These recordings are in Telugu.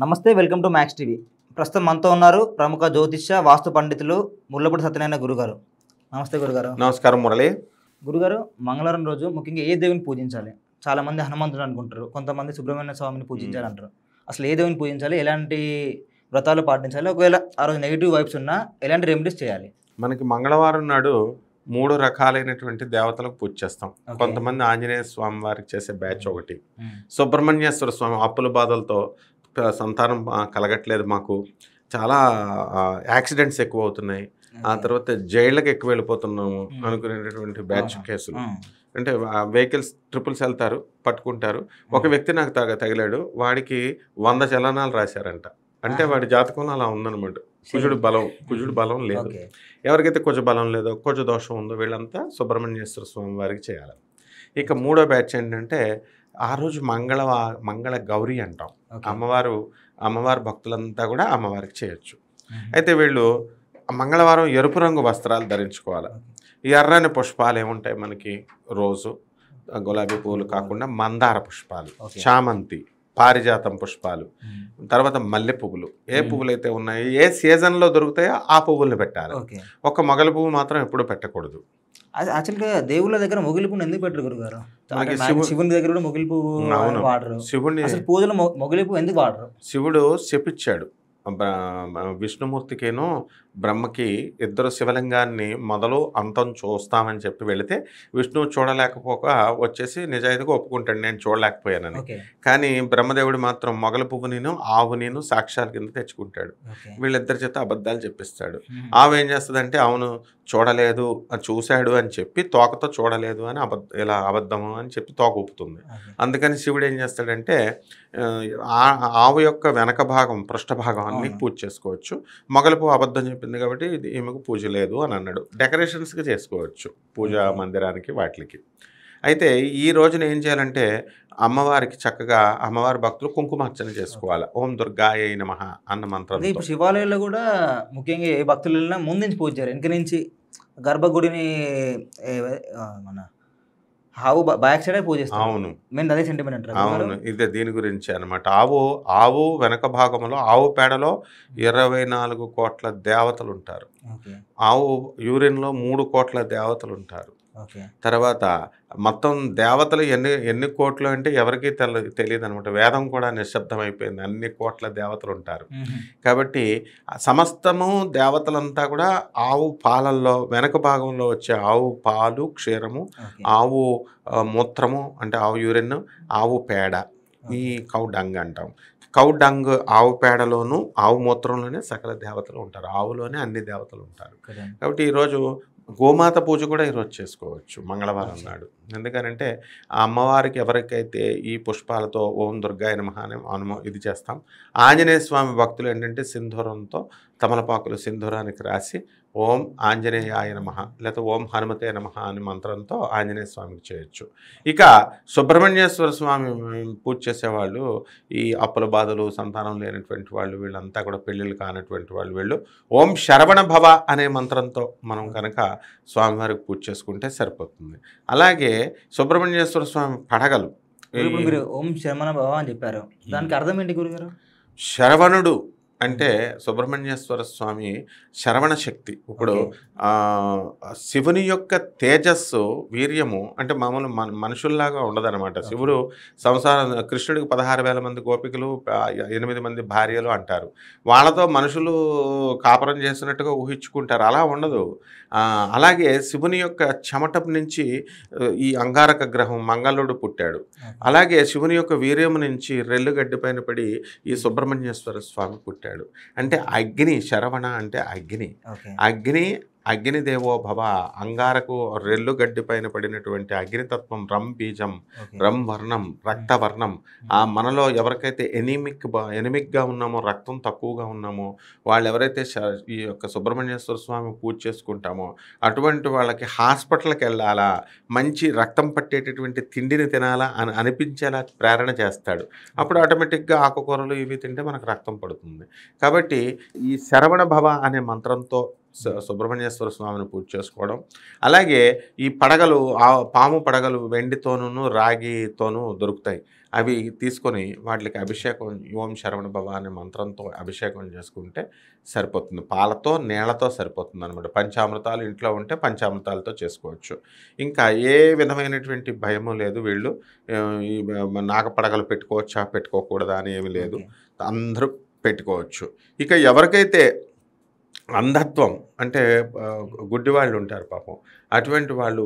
నమస్తే, వెల్కమ్ టు మ్యాక్స్ టీవీ. ప్రస్తుతం మనతో ఉన్నారు ప్రముఖ జ్యోతిష్య వాస్తు పండితులు ముళ్ళపూడి సత్యనారాయణ గురుగారు. నమస్తే గురుగారు. నమస్కారం మురళి. గురుగారు, మంగళవారం రోజు ముఖ్యంగా ఏ దేవుని పూజించాలి? చాలామంది హనుమంతుడు అనుకుంటారు, కొంతమంది సుబ్రహ్మణ్య స్వామిని పూజించాలంటారు. అసలు ఏ దేవుని పూజించాలి, ఎలాంటి వ్రతాలు పాటించాలి, ఒకవేళ ఆ రోజు నెగిటివ్ వైబ్స్ ఉన్నా ఎలాంటి రెమెడీస్ చేయాలి? మనకి మంగళవారం నాడు 3 రకాలైనటువంటి దేవతలకు పూజ చేస్తాం. కొంతమంది ఆంజనేయ స్వామి వారికి చేసే బ్యాచ్ ఒకటి, సుబ్రహ్మణ్యేశ్వర స్వామి అప్పుల బాధలతో సంతానం కలగట్లేదు, మాకు చాలా యాక్సిడెంట్స్ ఎక్కువ అవుతున్నాయి, ఆ తర్వాత జైళ్ళకి ఎక్కువ వెళ్ళిపోతున్నాము అనుకునేటటువంటి బ్యాచ్ కేసులు. అంటే వెహికల్స్ ట్రిపుల్స్ వెళ్తారు, పట్టుకుంటారు. ఒక వ్యక్తి నాకు తగిలాడు, వాడికి 100 చలనాలు రాశారంట. అంటే వాడి జాతకంలో అలా ఉందన్నమాట. కుజుడు బలం లేదు. ఎవరికైతే కుజ బలం లేదో, కుజ దోషం ఉందో వీళ్ళంతా సుబ్రహ్మణ్యేశ్వర స్వామి వారికి చేయాలి. ఇక మూడో బ్యాచ్ ఏంటంటే ఆ రోజు మంగళ గౌరీ అంటాం. అమ్మవారు భక్తులంతా కూడా అమ్మవారికి చేయొచ్చు. అయితే వీళ్ళు మంగళవారం ఎరుపు రంగు వస్త్రాలు ధరించుకోవాలి. ఎర్రని పుష్పాలు ఏముంటాయి మనకి, రోజు గులాబీ పువ్వులు కాకుండా మందార పుష్పాలు, చామంతి, పారిజాతం పుష్పాలు, తర్వాత మల్లె పువ్వులు, ఏ పువ్వులు అయితే ఉన్నాయో ఏ సీజన్లో దొరుకుతాయో ఆ పువ్వుల్ని పెట్టాలి. ఒక మొగలి పువ్వు మాత్రం ఎప్పుడు పెట్టకూడదు. యాక్చువల్గా దేవుళ్ళ దగ్గర మొగిలి పువ్వు ఎందుకు పెట్టరు గురుగారు? శివుని దగ్గర కూడా మొగిలి పువ్వు వాడరు. శివుని పూజలు మొగిలి పువ్వు ఎందుకు వాడరు? శివుడు శపిచ్చాడు విష్ణుమూర్తికేనో బ్రహ్మకి, ఇద్దరు శివలింగాన్ని మొదలు అంతం చూస్తామని చెప్పి వెళితే విష్ణువు చూడలేకపోక వచ్చేసి నిజాయితీగా ఒప్పుకుంటాడు, నేను చూడలేకపోయానని. కానీ బ్రహ్మదేవుడు మాత్రం మొగల పువ్వుని ఆవుని సాక్ష్యాల కింద తెచ్చుకుంటాడు. వీళ్ళిద్దరి చేత అబద్ధాలు చెప్పిస్తాడు. ఆవు ఏం చేస్తుందంటే అవును చూడలేదు, చూశాడు అని చెప్పి తోకతో చూడలేదు అని ఇలా అబద్ధము అని చెప్పి తోక ఊపుతుంది. అందుకని శివుడు ఏం చేస్తాడంటే ఆవు యొక్క వెనక భాగం, పృష్ఠ భాగం అన్ని పూజ చేసుకోవచ్చు, మొగల పువ్వు అబద్ధం చెప్పింది కాబట్టి ఈమెకు పూజ లేదు అని అన్నాడు. డెకరేషన్స్గా చేసుకోవచ్చు పూజా మందిరానికి వాటికి. అయితే ఈ రోజున ఏం చేయాలంటే అమ్మవారికి చక్కగా అమ్మవారి భక్తులు కుంకుమార్చన చేసుకోవాలి. ఓం దుర్గాయ నమః అన్న మంత్రం. ఇప్పుడు శివాలయాల్లో కూడా ముఖ్యంగా ఏ భక్తులు వెళ్ళినా ముందు నుంచి పూజ చేయాలి. వెనక నుంచి గర్భగుడిని మన ఆవు బ్యాక్ సైడ్ పూజిస్తాం. అవును, మేము అదే సెంటిమెంట్ అంటారు. అవును, ఇదే దీని గురించి అనమాట. ఆవు వెనక భాగంలో ఆవు పేడలో 24 కోట్ల దేవతలు ఉంటారు. ఆవు యూరిన్లో 3 కోట్ల దేవతలు ఉంటారు. తర్వాత మొత్తం దేవతలు ఎన్ని కోట్లు అంటే ఎవరికీ తెలియదు అనమాట. వేదం కూడా నిశ్శబ్దం అయిపోయింది, అన్ని కోట్ల దేవతలు ఉంటారు. కాబట్టి సమస్తము దేవతలంతా కూడా ఆవు పాలల్లో వెనక భాగంలో వచ్చే ఆవు పాలు, క్షీరము, ఆవు మూత్రము అంటే ఆవు యూరిన్, ఆవు పేడ, ఈ కౌ డంగ్ అంటాం. కౌ డంగ్ ఆవు పేడలోను ఆవు మూత్రంలోనే సకల దేవతలు ఉంటారు, ఆవులోనే అన్ని దేవతలు ఉంటారు. కాబట్టి ఈరోజు గోమాత పూజ కూడా ఈరోజు చేసుకోవచ్చు మంగళవారం నాడు. ఎందుకనంటే ఆ అమ్మవారికి ఎవరికైతే ఈ పుష్పాలతో ఓం దుర్గాయ నమః అని ఇది చేస్తాం. ఆంజనేయ స్వామి భక్తులు ఏంటంటే సింధూరంతో తమలపాకులు సింధూరానికి రాసి ఓం ఆంజనేయాయ నమః లేదా ఓం హనుమతే నమః అని మంత్రంతో ఆంజనేయ స్వామికి చేయొచ్చు. ఇక సుబ్రహ్మణ్యేశ్వర స్వామి పూజ చేసేవాళ్ళు, ఈ అప్పుల బాధలు, సంతానం లేనటువంటి వాళ్ళు, వీళ్ళంతా కూడా పెళ్ళిళ్ళు కానటువంటి వీళ్ళు ఓం శరవణ భవ అనే మంత్రంతో మనం కనుక స్వామివారికి పూజ చేసుకుంటే సరిపోతుంది. అలాగే సుబ్రహ్మణ్యేశ్వర స్వామి పడగలు, మీరు ఓం శరవణ భవ అని చెప్పారు, దానికి అర్థం ఏంటి గురుగారు? శరవణుడు అంటే సుబ్రహ్మణ్యేశ్వర స్వామి శరవణ శక్తి. ఇప్పుడు శివుని యొక్క తేజస్సు, వీర్యము అంటే మామూలు మనుషుల్లాగా ఉండదన్నమాట. శివుడు కృష్ణుడికి 16,000 మంది గోపికలు, 8 మంది భార్యలు అంటారు. వాళ్ళతో మనుషులు కాపురం చేసినట్టుగా ఊహించుకుంటారు, అలా ఉండదు. అలాగే శివుని యొక్క చెమట నుంచి ఈ అంగారక గ్రహం మంగళుడు పుట్టాడు. అలాగే శివుని యొక్క వీర్యము నుంచి రెల్లుగడ్డి పైన పడి ఈ సుబ్రహ్మణ్యేశ్వర స్వామి పుట్టాడు. అంటే అగ్ని, శరవణ అంటే అగ్ని, అగ్నిదేవో భవ. అంగారకు రెల్లు గడ్డి పైన పడినటువంటి అగ్నితత్వం, రం బీజం, రం వర్ణం, రక్తవర్ణం. మనలో ఎవరికైతే ఎనిమిక్గా ఉన్నామో, రక్తం తక్కువగా ఉన్నామో, వాళ్ళు ఎవరైతే ఈ యొక్క సుబ్రహ్మణ్యేశ్వర స్వామి పూజ చేసుకుంటామో అటువంటి వాళ్ళకి హాస్పిటల్కి వెళ్ళాలా, మంచి రక్తం పట్టేటటువంటి తిండిని తినాలా అని అనిపించేలా ప్రేరణ చేస్తాడు. అప్పుడు ఆటోమేటిక్గా ఆకుకూరలు ఇవి తింటే మనకు రక్తం పడుతుంది. కాబట్టి ఈ శరవణ భవ అనే మంత్రంతో సుబ్రహ్మణ్యేశ్వర స్వామిని పూజ చేసుకోవడం. అలాగే ఈ పడగలు, పాము పడగలు వెండితోనూ రాగితోనూ దొరుకుతాయి. అవి తీసుకొని వాటికి అభిషేకం, ఓం శరవణ భవ అనే మంత్రంతో అభిషేకం చేసుకుంటే సరిపోతుంది. పాలతో నీళ్లతో సరిపోతుంది అనమాట. పంచామృతాలు ఇంట్లో ఉంటే పంచామృతాలతో చేసుకోవచ్చు. ఇంకా ఏ విధమైనటువంటి భయము లేదు. వీళ్ళు ఈ నాగపడగలు పెట్టుకోవచ్చా పెట్టుకోకూడదా అని ఏమీ లేదు, అందరూ పెట్టుకోవచ్చు. ఇక ఎవరికైతే అంధత్వం అంటే గుడ్డివాళ్ళు ఉంటారు పాపం, అటువంటి వాళ్ళు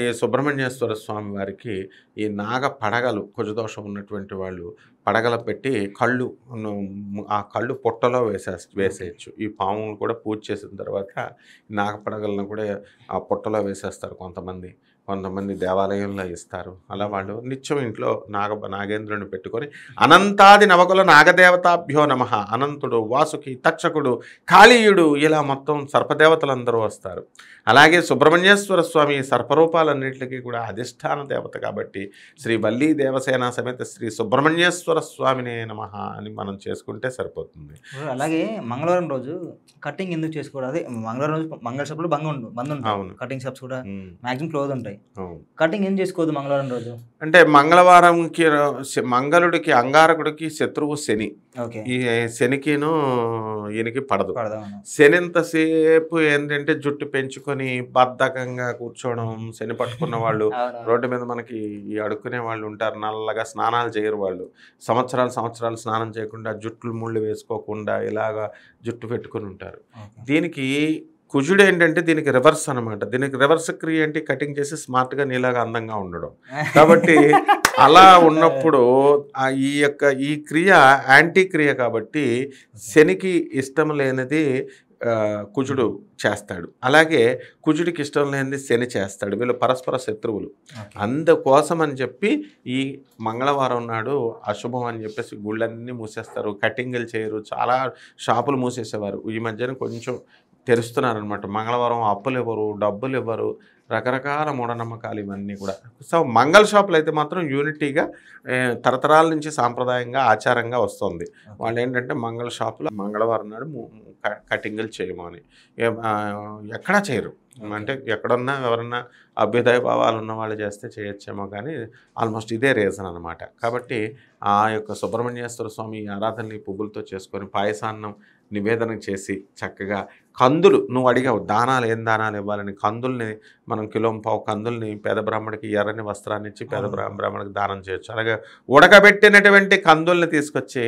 ఈ సుబ్రహ్మణ్యేశ్వర స్వామి వారికి ఈ నాగ పడగలు, కుజదోషం ఉన్నటువంటి వాళ్ళు పడగల పెట్టి ఆ కళ్ళు పొట్టలో వేసేయచ్చు. ఈ పాములు కూడా పూజ చేసిన తర్వాత నాగ పడగలను కూడా ఆ పొట్టలో వేసేస్తారు కొంతమంది దేవాలయంలో ఇస్తారు. అలా వాళ్ళు నిత్యం ఇంట్లో నాగేంద్రుని పెట్టుకొని అనంతాది నవకుల నాగదేవతాభ్యో నమః, అనంతుడు, వాసుకి, తక్షకుడు, కాళీయుడు, ఇలా మొత్తం సర్పదేవతలందరూ వస్తారు. అలాగే సుబ్రహ్మణ్యేశ్వర స్వామి సర్పరూపాలన్నింటికి కూడా అధిష్టాన దేవత కాబట్టి శ్రీ వల్లీ దేవసేన సమేత శ్రీ సుబ్రహ్మణ్యేశ్వర స్వామినే నమః అని మనం చేసుకుంటే సరిపోతుంది. అలాగే మంగళవారం రోజు కటింగ్ ఎందుకు చేసుకోవడం? అదే మంగళవారం రోజు మంగళ షాప్లో బంద్ ఉంటుంది, కటింగ్ షాప్స్ కూడా మాక్సిమం క్లోజ్ ఉంటాయి. కటింగ్ ఏం చేసుకోవద్దు మంగళవారం రోజు అంటే? మంగళవారంకి మంగళుడికి, అంగారకుడికి శత్రువు శని. ఈ శనికిను ఈయనకి పడదు. శని ఎంతసేపు ఏంటంటే జుట్టు పెంచుకొని బద్ధకంగా కూర్చోవడం. శని పట్టుకున్న వాళ్ళు రోడ్డు మీద మనకి ఈ అడుక్కునే వాళ్ళు ఉంటారు, నల్లగా స్నానాలు చేయరు వాళ్ళు. సంవత్సరాలు స్నానం చేయకుండా, జుట్లు ముళ్ళు వేసుకోకుండా ఇలాగా జుట్టు పెట్టుకుని ఉంటారు. దీనికి కుజుడు ఏంటంటే దీనికి రివర్స్ అనమాట. దీనికి రివర్స్ క్రియ ఏంటి? కటింగ్ చేసి స్మార్ట్గా నీలాగా అందంగా ఉండడం. కాబట్టి అలా ఉన్నప్పుడు ఈ క్రియ యాంటీ క్రియ కాబట్టి శనికి ఇష్టం లేనిది కుజుడు చేస్తాడు, అలాగే కుజుడికి ఇష్టం లేనిది శని చేస్తాడు. వీళ్ళు పరస్పర శత్రువులు. అందుకోసం అని చెప్పి ఈ మంగళవారం నాడు అశుభం అని చెప్పేసి గుళ్ళన్నీ మూసేస్తారు, కటింగ్లు చేయరు. చాలా షాపులు మూసేసేవారు. ఈ మధ్యన కొంచెం తెరుస్తున్నారనమాట. మంగళవారం అప్పులు ఇవ్వరు, డబ్బులు ఇవ్వరు, రకరకాల మూఢనమ్మకాలు ఇవన్నీ కూడా. సో మంగళ షాపులు అయితే మాత్రం యూనిటీగా తరతరాల నుంచి సాంప్రదాయంగా ఆచారంగా వస్తుంది. వాళ్ళు ఏంటంటే మంగళ షాపులో మంగళవారం నాడు కటింగులు చేయము అని ఎక్కడా చేయరు. అంటే ఎక్కడన్నా ఎవరన్నా అభ్యుదయ భావాలు ఉన్న వాళ్ళు చేస్తే చేయొచ్చేమో, కానీ ఆల్మోస్ట్ ఇదే రీజన్ అనమాట. కాబట్టి ఆ యొక్క సుబ్రహ్మణ్యేశ్వర స్వామి ఆరాధనని పువ్వులతో చేసుకొని పాయసాన్నం నివేదన చేసి చక్కగా కందులు, నువ్వు అడిగావు దానాలు, ఏం దానాలు ఇవ్వాలని, కందుల్ని మనం కిలోంపావు కందుల్ని పేద బ్రాహ్మడికి ఎర్రని వస్త్రాన్ని ఇచ్చి పేద బ్రాహ్మడికి దానం చేయొచ్చు. అలాగే ఉడకబెట్టినటువంటి కందుల్ని తీసుకొచ్చి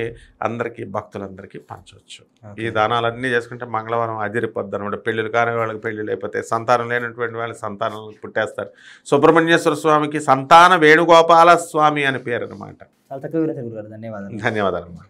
అందరికీ, భక్తులందరికీ పంచవచ్చు. ఈ దానాలన్నీ చేసుకుంటే మంగళవారం అదిరిపోద్ది అనమాట. పెళ్ళిళ్ళు కాని వాళ్ళకి పెళ్ళిళ్ళు అయిపోతాయి, సంతానం లేనటువంటి వాళ్ళకి సంతానం పుట్టేస్తారు. సుబ్రహ్మణ్యేశ్వర స్వామికి సంతాన వేణుగోపాల స్వామి అని పేరు అనమాట. చాలా తక్కువ. ధన్యవాదాలు. ధన్యవాదాలు అమ్మా.